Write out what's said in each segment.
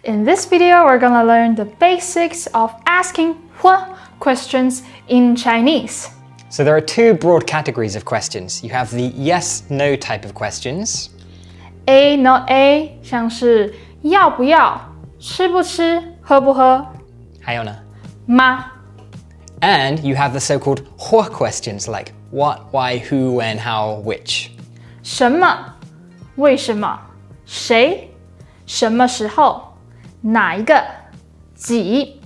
In this video, we're gonna learn the basics of asking what questions in Chinese. So there are two broad categories of questions. You have the yes/no type of questions. A not A 像是要不要、吃不吃、喝不喝、还有呢？吗？ And you have the so-called 或 questions like what, why, who, when, how, which. 什么？为什么？谁？什么时候？哪一个？几？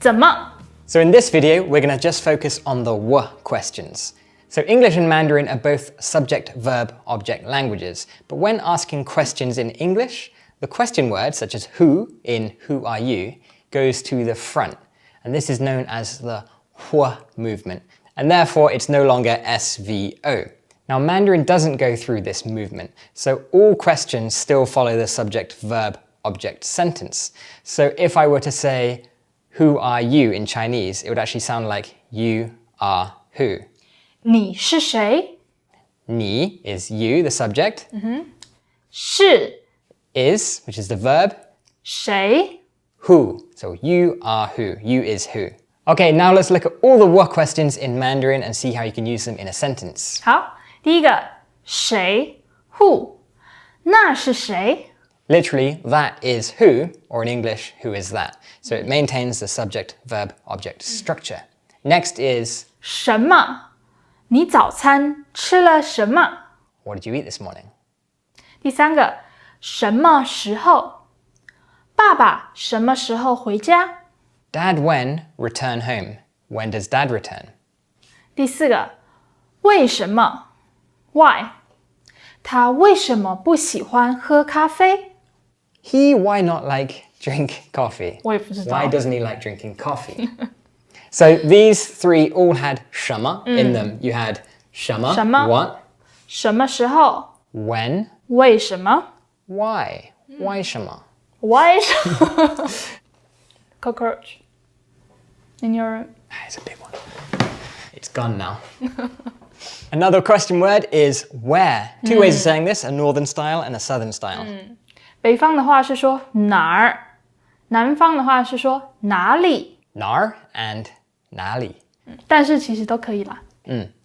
怎么？ So in this video, we're going to just focus on the 我 questions. So English and Mandarin are both subject-verb-object languages, but when asking questions in English, the question word, such as who in who are you, goes to the front, and this is known as the 或 movement, and therefore it's no longer SVO. Now Mandarin doesn't go through this movement, so all questions still follow the subject-verb-object sentence. So if I were to say, who are you in Chinese, it would actually sound like you are who. 你是谁？你 is you, the subject. 是 Is, which is the verb. 谁？ Who, so you are who, you is who. Okay, now let's look at all the 我 questions in Mandarin and see how you can use them in a sentence. 好，第一个谁 ？Who？ 那是谁？ Literally, that is who, or in English, who is that. So it maintains the subject-verb-object structure. Next is 什么？你早餐吃了什么？ what did you eat this morning? 第三个什么时候？爸爸什么时候回家？ Dad when return home? When does dad return? 第四个为什么 ？Why？ 他为什么不喜欢喝咖啡？ He why not like drink coffee? 我也不知道。 Why doesn't he like drinking coffee? So these three all had 什么 in them. You had 什么, 什么 what, 什么时候？ when, 为什么 why. Why 什么?？Why？ Cockroach in your room. It's a big one. It's gone now. Another question word is where. Two ways of saying this, a northern style and a southern style. 北方的话是说哪儿，南方的话是说哪里， Nar and 哪里. 但是其实都可以啦。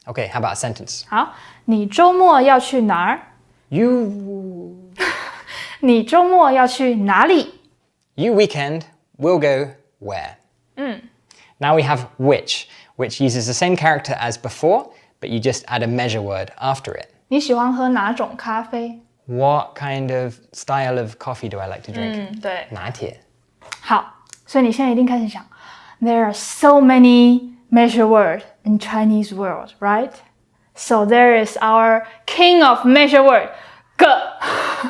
Okay, how about a sentence? 好，你周末要去哪儿？ You 你周末要去哪里？ weekend will go where? Now we have which uses the same character as before, but you just add a measure word after it. 你喜欢喝哪种咖啡？ What kind of style of coffee do I like to drink? 对，拿铁。好，所以你现在一定开始想 ，There are so many measure word in Chinese world, right? So there is our king of measure word, 个。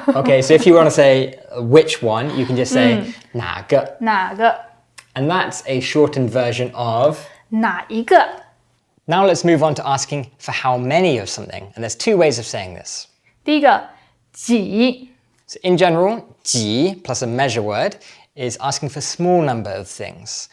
Okay, so if you want to say which one, you can just say 哪个. 哪个？ And that's a shortened version of. 哪一个？ Now let's move on to asking for how many of something. And there's two ways of saying this. 第一个几， So in general, 几 plus a measure word is asking for a small number of things.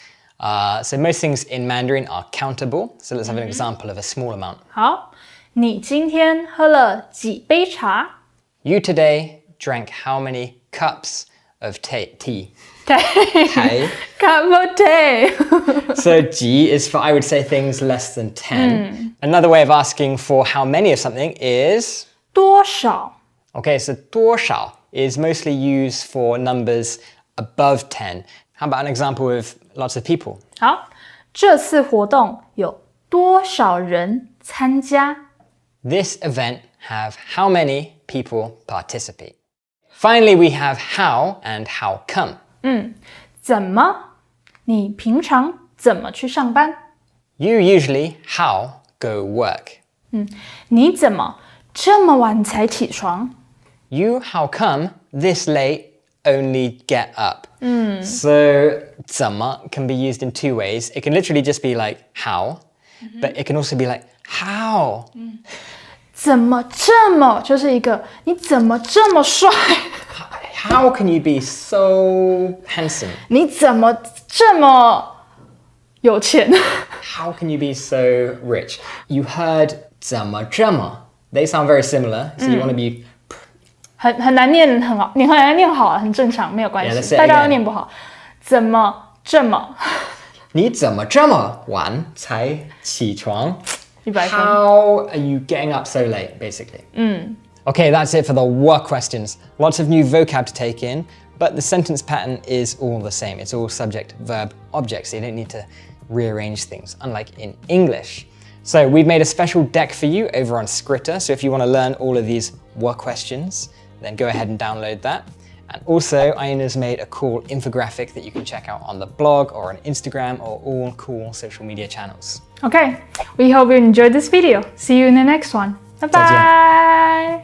So most things in Mandarin are countable. So let's have an example of a small amount. 好，你今天喝了几杯茶？ You today drank how many cups of tea? 对 Hey.，cup of tea。 So 几 is for, I would say, things less than 10. Another way of asking for how many of something is. 多少？ Okay, so 多少 is mostly used for numbers above 10. How about an example of lots of people? 好，这次活动有多少人参加？ This event have how many people participate? Finally, we have how and how come. 怎么？你平常怎么去上班？ You usually how go work. 你怎么这么晚才起床？ You how come this late only get up? So 怎么 can be used in two ways. It can literally just be like how, but it can also be like how. 怎么这么就是一个你怎么这么帅？ How can you be so handsome? 你怎么这么有钱？ How can you be so rich? You heard 怎么这么. They sound very similar, so you want to be 很难念，很好，你很难念好，很正常，没有关 Yeah, let's 系。 say it 大家 again. 都念不好，怎么这么你怎么这么晚才起床100分？ How are you getting up so late, basically? Okay, that's it for the what questions. Lots of new vocab to take in, but the sentence pattern is all the same. It's all subject, verb, object, so you don't need to rearrange things, unlike in English. So we've made a special deck for you over on Skritter, so if you want to learn all of these what questions, then go ahead and download that. And also, Aina's made a cool infographic that you can check out on the blog or on Instagram or all cool social media channels. Okay, we hope you enjoyed this video. See you in the next one. Bye bye.